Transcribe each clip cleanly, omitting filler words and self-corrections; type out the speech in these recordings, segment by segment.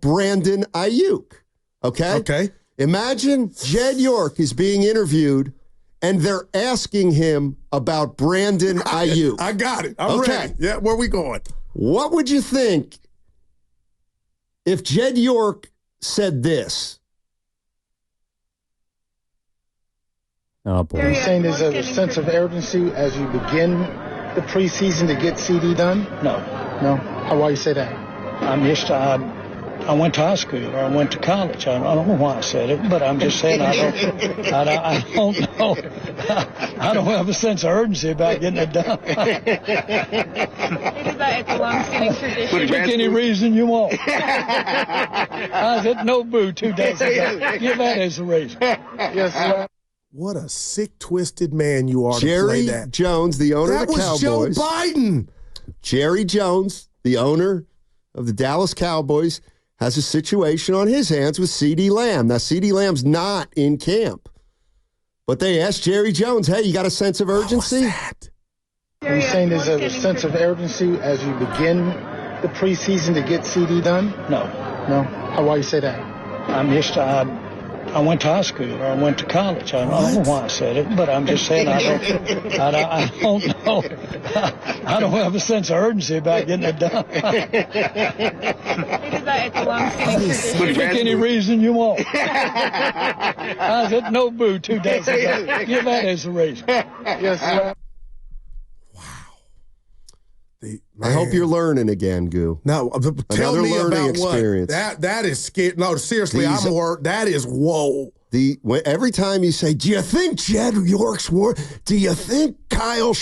Brandon Aiyuk. Okay? Imagine Jed York is being interviewed, and they're asking him about Brandon Aiyuk. I got it. I'm ready. Yeah, where we going? What would you think if Jed York said this? Oh, boy. Are you saying there's a sense of urgency as you begin the preseason to get CD done? No. No? Why you say that? I'm used to, I went to high school or I went to college. I don't know why I said it, but I'm just saying I don't know. I don't have a sense of urgency about getting it done. It's a long-standing tradition. Pick any reason you want. I was at Nobu 2 days ago. Give that as a reason. Yes, sir. What a sick, twisted man you are Jerry to play that. Jones, the owner of the Cowboys. That was Joe Biden. Jerry Jones, the owner of the Dallas Cowboys, has a situation on his hands with CeeDee Lamb. Now, CeeDee Lamb's not in camp. But they asked Jerry Jones, hey, you got a sense of urgency? Are you saying there's a sense of urgency as you begin the preseason to get CD done? No. No? Why you say that? I'm used to, I went to high school or I went to college. I don't know why I said it, but I'm just saying I don't know. I don't have a sense of urgency about getting it done. It's a long-standing tradition. Pick any reason you want. I was at Nobu 2 days ago. Give that as a reason. Yes, sir. I hope you're learning again, Goo. No, tell Another me learning about experience. what. That is scary. No, seriously, I'm worried. That is whoa. Every time you say, do you think Jed York's do you think Kyle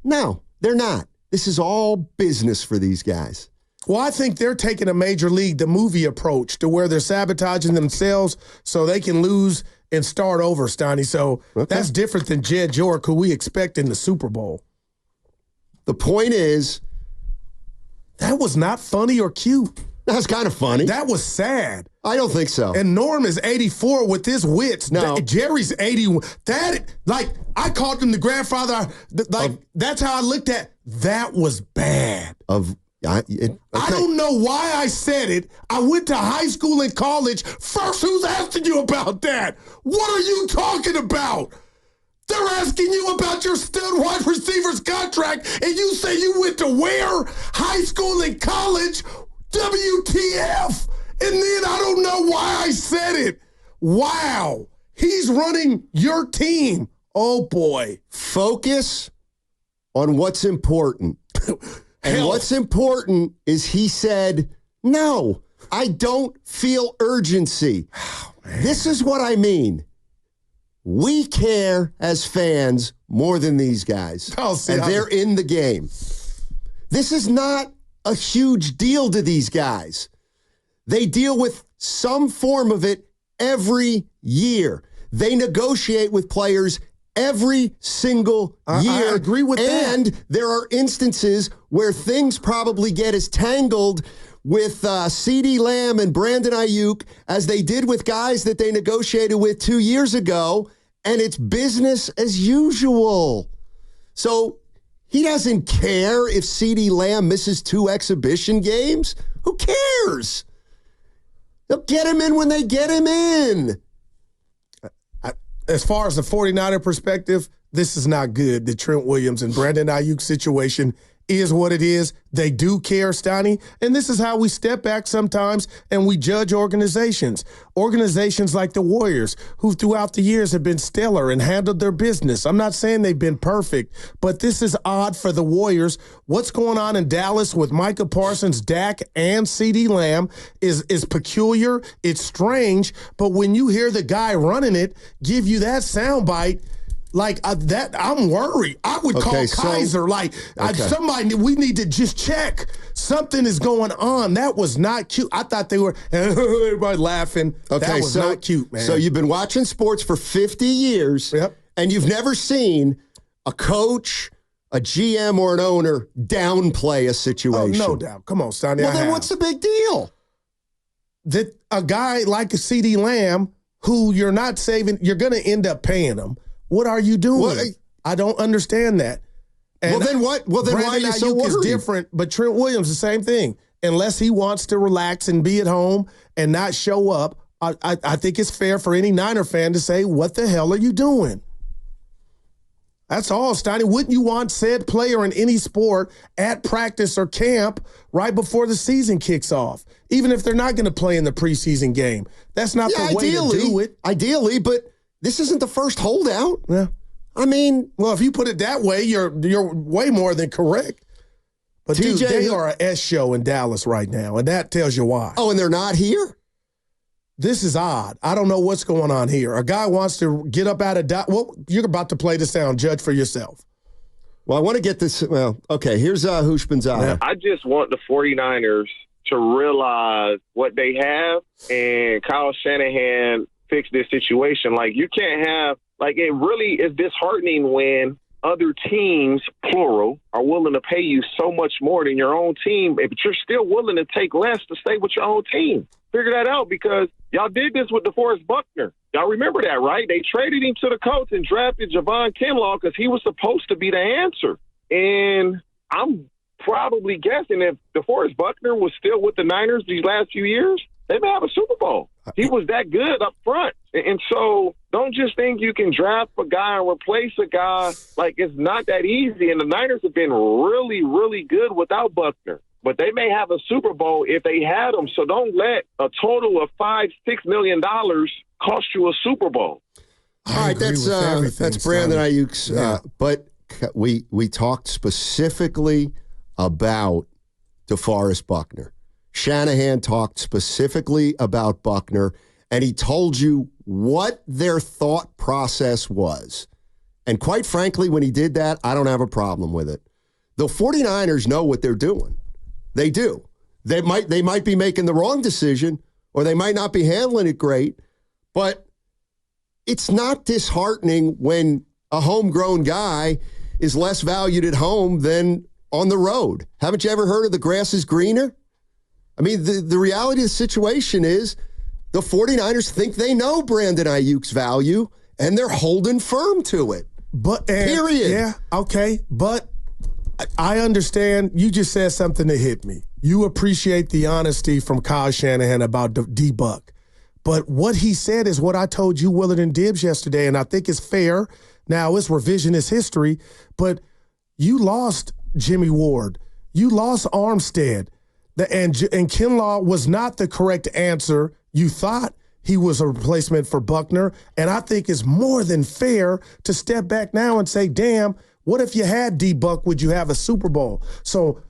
No, they're not. This is all business for these guys. Well, I think they're taking a Major League, the movie approach, to where they're sabotaging themselves so they can lose and start over, Steiny. So that's different than Jed York, who we expect in the Super Bowl. The point is, that was not funny or cute. That's kind of funny. That was sad. I don't think so. And Norm is 84 with his wits. No. Jerry's 81. I called him the grandfather. That's how I looked at. That was bad. I don't know why I said it. I went to high school and college. First, who's asking you about that? What are you talking about? They're asking you about your stud wide receiver's contract, and you say you went to where? High school and college? WTF? And then I don't know why I said it. Wow. He's running your team. Oh, boy. Focus on what's important. And what's important is he said, no, I don't feel urgency. Oh, this is what I mean. We care as fans more than these guys. And they're in the game. This is not a huge deal to these guys. They deal with some form of it every year. They negotiate with players every single year. I agree with that. And there are instances where things probably get as tangled with CeeDee Lamb and Brandon Aiyuk as they did with guys that they negotiated with 2 years ago, and it's business as usual. So he doesn't care if CeeDee Lamb misses 2 exhibition games. Who cares? They'll get him in when they get him in. As far as the 49er perspective, this is not good. The Trent Williams and Brandon Aiyuk situation is what it is. They do care, Steiny. And this is how we step back sometimes and we judge organizations. Organizations like the Warriors, who throughout the years have been stellar and handled their business. I'm not saying they've been perfect, but this is odd for the Warriors. What's going on in Dallas with Micah Parsons, Dak, and CeeDee Lamb is peculiar. It's strange. But when you hear the guy running it give you that soundbite, I'm worried. I would call Kaiser. Somebody, we need to just check. Something is going on. That was not cute. I thought they were, everybody laughing. That was not cute, man. So you've been watching sports for 50 years, and you've never seen a coach, a GM, or an owner downplay a situation. Oh, no doubt. Come on, Steiny. Well, then what's the big deal? That a guy like a CeeDee Lamb, who you're not saving, you're going to end up paying him. What are you doing? I don't understand that. And then what? Well, then why are you so worried? Is different, but Trent Williams, the same thing. unless he wants to relax and be at home and not show up, I think it's fair for any Niner fan to say, what the hell are you doing? That's all, Steiny. Wouldn't you want said player in any sport at practice or camp right before the season kicks off, even if they're not going to play in the preseason game? That's not the way to do it. Ideally, but this isn't the first holdout. Yeah. I mean, well, if you put it that way, you're way more than correct. But TJ, dude, they are a S show in Dallas right now, and that tells you why. Oh, and they're not here? This is odd. I don't know what's going on here. A guy wants to get up out of well, you're about to play the sound. Judge for yourself. Well, I want to get this. Well, okay, here's Hushmanzada. Yeah. I just want the 49ers to realize what they have, and Kyle Shanahan fix this situation. Like, you can't have, like, it really is disheartening when other teams, plural, are willing to pay you so much more than your own team, but you're still willing to take less to stay with your own team. Figure that out, because y'all did this with DeForest Buckner. Y'all remember that, right? They traded him to the Colts and drafted Javon Kinlaw because he was supposed to be the answer. And I'm probably guessing if DeForest Buckner was still with the Niners these last few years, they may have a Super Bowl. He was that good up front. And so don't just think you can draft a guy and replace a guy. Like, it's not that easy. And the Niners have been really, really good without Buckner. But they may have a Super Bowl if they had him. So don't let a total of $5-6 million cost you a Super Bowl. All right, that's Brandon Aiyuk's. Yeah. But we talked specifically about DeForest Buckner. Shanahan talked specifically about Buckner, and he told you what their thought process was. And quite frankly, when he did that, I don't have a problem with it. The 49ers know what they're doing. They do. They might be making the wrong decision, or they might not be handling it great, but it's not disheartening when a homegrown guy is less valued at home than on the road. Haven't you ever heard of the grass is greener? I mean, the reality of the situation is the 49ers think they know Brandon Aiyuk's value, and they're holding firm to it. Period. Yeah, okay. But I understand. You just said something that hit me. You appreciate the honesty from Kyle Shanahan about D-Buck. But what he said is what I told you, Willard and Dibbs, yesterday, and I think it's fair. Now, it's revisionist history, but you lost Jimmy Ward. You lost Armstead. And Kinlaw was not the correct answer. You thought he was a replacement for Buckner, and I think it's more than fair to step back now and say, damn, what if you had D-Buck? Would you have a Super Bowl? So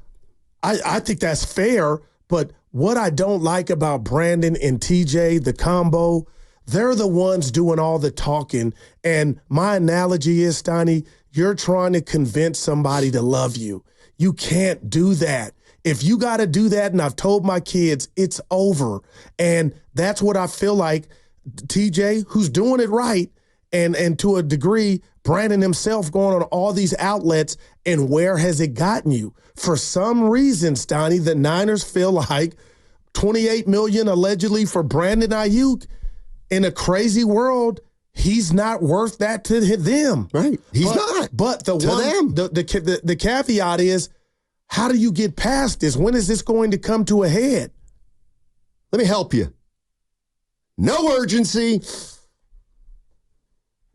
I think that's fair, but what I don't like about Brandon and TJ, the combo, they're the ones doing all the talking. And my analogy is, Steiny, you're trying to convince somebody to love you. You can't do that. If you got to do that, and I've told my kids, it's over. And that's what I feel like TJ, who's doing it right, and to a degree, Brandon himself going on all these outlets, and where has it gotten you? For some reason, Steiny, the Niners feel like $28 million allegedly for Brandon Aiyuk. In a crazy world, he's not worth that to them. Right. He's not. But the caveat is, how do you get past this? When is this going to come to a head? Let me help you. No urgency.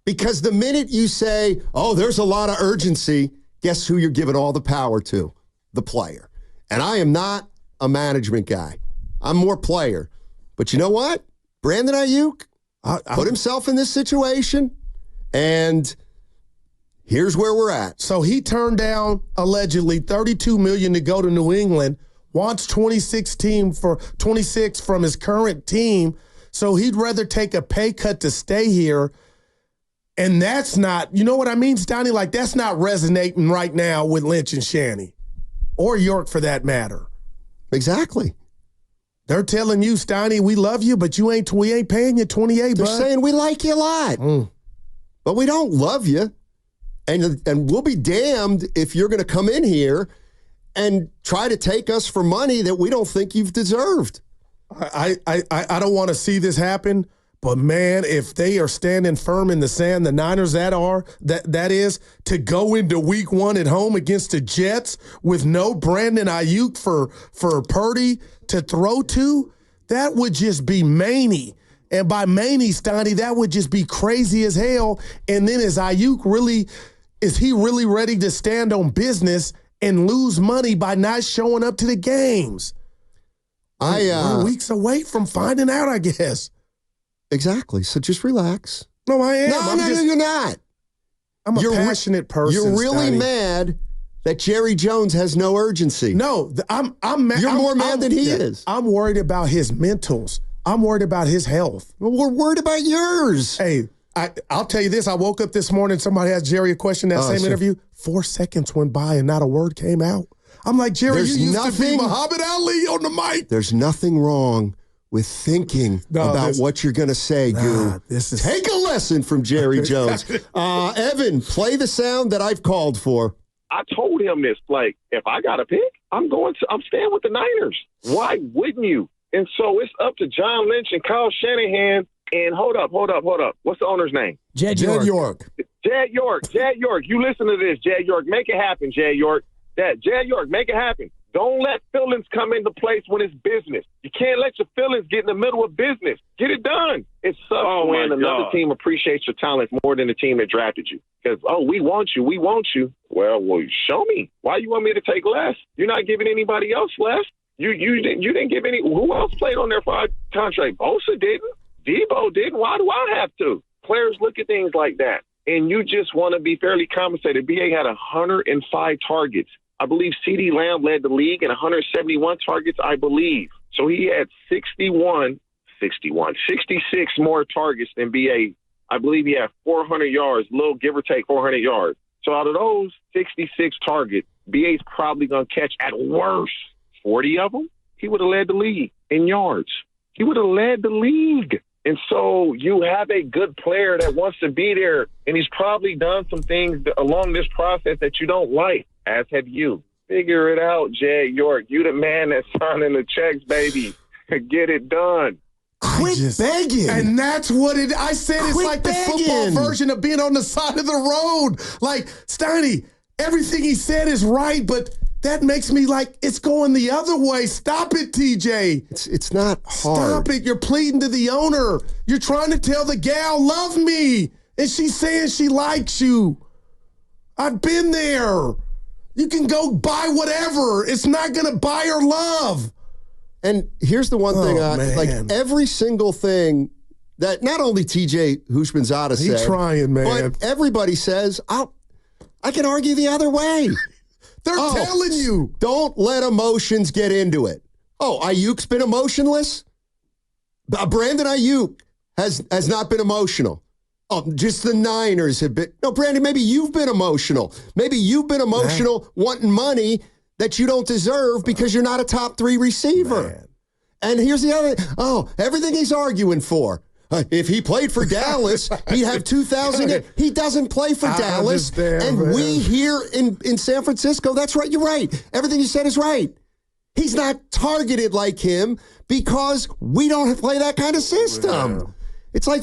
Because the minute you say, oh, there's a lot of urgency, guess who you're giving all the power to? The player. And I am not a management guy. I'm more player. But you know what? Brandon Aiyuk put himself in this situation, and here's where we're at. So he turned down, allegedly, $32 million to go to New England, wants 26 from his current team, so he'd rather take a pay cut to stay here. And that's not, you know what I mean, Steiny? Like, that's not resonating right now with Lynch and Shanny, or York for that matter. Exactly. They're telling you, Steiny, we love you, but we ain't paying you 28, They're bud. saying we like you a lot, but we don't love you. And we'll be damned if you're going to come in here and try to take us for money that we don't think you've deserved. I don't want to see this happen, But, man, if they are standing firm in the sand, the Niners that is, to go into week 1 at home against the Jets with no Brandon Aiyuk for Purdy to throw to, that would just be many. And by many, Steiny, that would just be crazy as hell. And then is he really ready to stand on business and lose money by not showing up to the games? We're weeks away from finding out, I guess. Exactly. So just relax. No, I am. No, you're not. I'm a passionate person. You're really Steiny. mad that Jerry Jones has no urgency. No, I'm mad. You're more mad than he is. I'm worried about his mentals. I'm worried about his health. Well, we're worried about yours. Hey, I'll tell you this. I woke up this morning, somebody asked Jerry a question, that same interview. 4 seconds went by and not a word came out. I'm like, Jerry, you used to be Muhammad Ali on the mic. There's nothing wrong with thinking about what you're going to say, Guru. Take a lesson from Jerry Jones. Evan, play the sound that I've called for. I told him this, like, if I got to pick, I'm staying with the Niners. Why wouldn't you? And so it's up to John Lynch and Kyle Shanahan. And hold up. What's the owner's name? Jed York. Jed York. You listen to this, Jed York. Make it happen, Jed York. Jed York, make it happen. Don't let feelings come into place when it's business. You can't let your feelings get in the middle of business. Get it done. It sucks when another team appreciates your talent more than the team that drafted you. Because, we want you. Well, show me. Why you want me to take less? You're not giving anybody else less. You didn't give any. Who else played on their contract? Bosa didn't. Debo didn't. Why do I have to? Players look at things like that. And you just want to be fairly compensated. BA had 105 targets. I believe CeeDee Lamb led the league in 171 targets, I believe. So he had 66 more targets than BA. I believe he had 400 yards, little give or take 400 yards. So out of those 66 targets, BA's probably going to catch at worst 40 of them. He would have led the league in yards. He would have led the league. And so you have a good player that wants to be there, and he's probably done some things along this process that you don't like, as have you. Figure it out, Jed York. You the man that's signing the checks, baby. Get it done. Quit begging. And that's what I said. It's like the football version of being on the side of the road. Like, Steiny, everything he said is right, but that makes me like, it's going the other way. Stop it, TJ. It's not hard. Stop it. You're pleading to the owner. You're trying to tell the gal, love me. And she's saying she likes you. I've been there. You can go buy whatever. It's not going to buy her love. And here's the one thing, like every single thing that not only TJ Hushmanzada said, he's trying, man, but everybody says, I can argue the other way. They're telling you. Don't let emotions get into it. Ayuk's been emotionless? Brandon Aiyuk has not been emotional. Just the Niners have been. No, Brandon, maybe you've been emotional. Maybe you've been emotional wanting money that you don't deserve because you're not a top 3 receiver. Man. And here's the other. Everything he's arguing for. If he played for Dallas, he'd have 2,000. He doesn't play for Dallas. And we here in San Francisco, that's right. You're right. Everything you said is right. He's not targeted like him because we don't play that kind of system. Man. It's like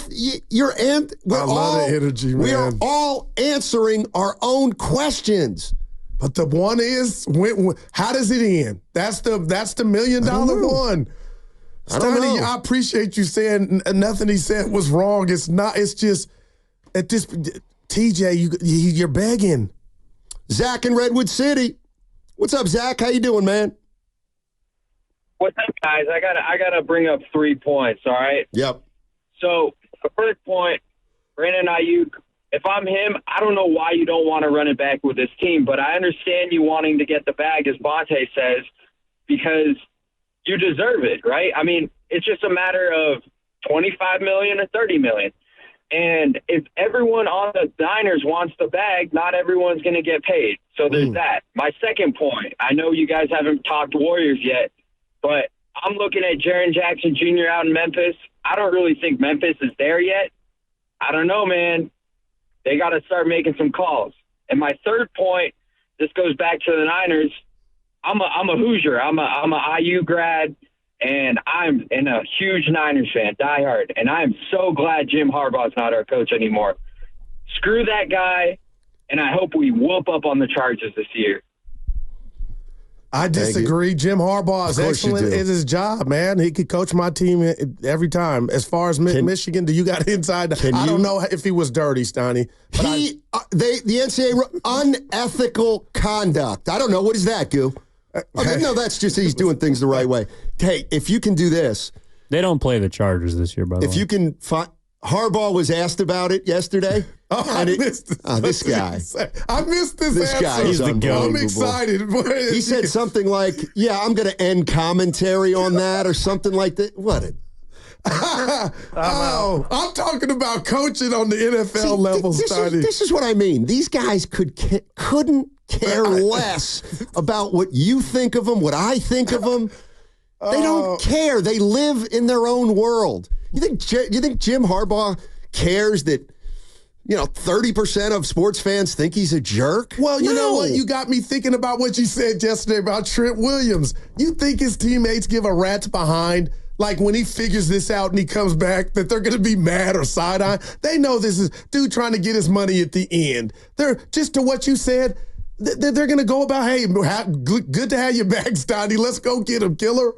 energy, man. We are all answering our own questions. But the one is, how does it end? That's the $1 million one. Steiny, I appreciate you saying nothing he said was wrong. It's not. It's just at this. TJ, you're begging. Zach in Redwood City. What's up, Zach? How you doing, man? What's up, guys? I gotta bring up 3 points. All right. Yep. So the first point, Brandon Aiyuk. If I'm him, I don't know why you don't want to run it back with this team, but I understand you wanting to get the bag, as Bonte says, because you deserve it, right? I mean, it's just a matter of $25 million or $30 million. And if everyone on the Niners wants the bag, not everyone's going to get paid. So there's that. My second point, I know you guys haven't talked Warriors yet, but I'm looking at Jaren Jackson Jr. out in Memphis. I don't really think Memphis is there yet. I don't know, man. They got to start making some calls. And my third point, this goes back to the Niners. I'm a Hoosier. I'm a IU grad. And I'm a huge Niners fan, diehard, and I'm so glad Jim Harbaugh's not our coach anymore. Screw that guy, and I hope we whoop up on the Chargers this year. I disagree. Jim Harbaugh is excellent at his job, man. He could coach my team every time. As far as Michigan, do you got inside? I don't know if he was dirty, Steiny. The NCAA unethical conduct. I don't know. What is that, Goo? Okay, no, that's just he's doing things the right way. Hey, if you can do this. They don't play the Chargers this year, by the way. If you can find. Harbaugh was asked about it yesterday. This guy. I missed this answer. Guy is unbelievable. I'm excited. He said something like, yeah, I'm going to end commentary on that or something like that. What? I'm talking about coaching on the NFL level, Steiny. This is what I mean. These guys couldn't care less about what you think of them, what I think of them. They don't care. They live in their own world. You think Jim Harbaugh cares that 30% of sports fans think he's a jerk? Well, you know what? You got me thinking about what you said yesterday about Trent Williams. You think his teammates give a rat's behind? Like when he figures this out and he comes back, that they're going to be mad or side-eye? They know this is dude trying to get his money at the end. They're just to what you said. They're going to go about, hey, good to have you back, Steiny. Let's go get him, killer.